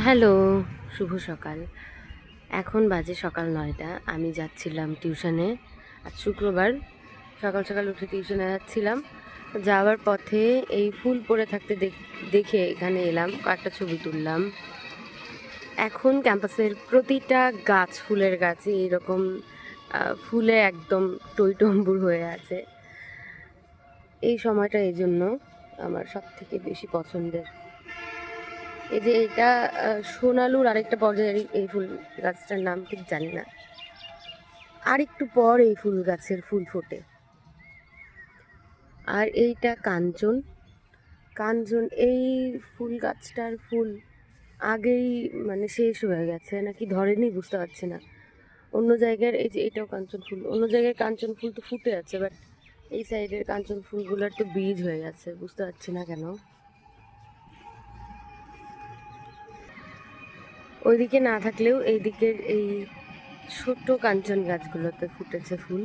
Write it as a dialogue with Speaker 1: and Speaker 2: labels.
Speaker 1: Hello, শুভ সকাল। এখন বাজে সকাল ৯টা। আমি যাচ্ছিলাম টিউশনে। আজ শুক্রবার। সকাল সকাল উঠে টিউশনে যাচ্ছিলাম। যাওয়ার পথে এই ফুল পড়ে থাকতে দেখে এখানে এলাম, কয়েকটা ছবি তুললাম। এখন ক্যাম্পাসের প্রতিটা গাছ, ফুলের গাছই এরকম ফুলে একদম টইটম্বুর হয়ে আছে। এই সময়টা এজন্য আমার সবথেকে বেশি পছন্দের। এই যে এটা সোনালুর আরেকটা পর্যায়ের এই ফুল গাছটার নাম ঠিক জানি না। আর একটু পর এই ফুল গাছের ফুল ফোটে। আর এইটা কাঞ্চন। কাঞ্চন এই ফুল গাছটার ফুল আগেই মানে শেষ হয়ে গেছে নাকি ধরেনি বুঝতে পারছি না। অন্য জায়গার এই যে এটাও কাঞ্চন ফুল, অন্য জায়গায় কাঞ্চন ফুল তো ফুটে আছে, বাট এই সাইডের কাঞ্চন ফুলগুলোর তো বীজ হয়ে গেছে, বুঝতে পারছি না কেন। ওইদিকে না থাকলেও এই দিকের এই ছোট কাঞ্চন গাছগুলোতে ফুটেছে ফুল।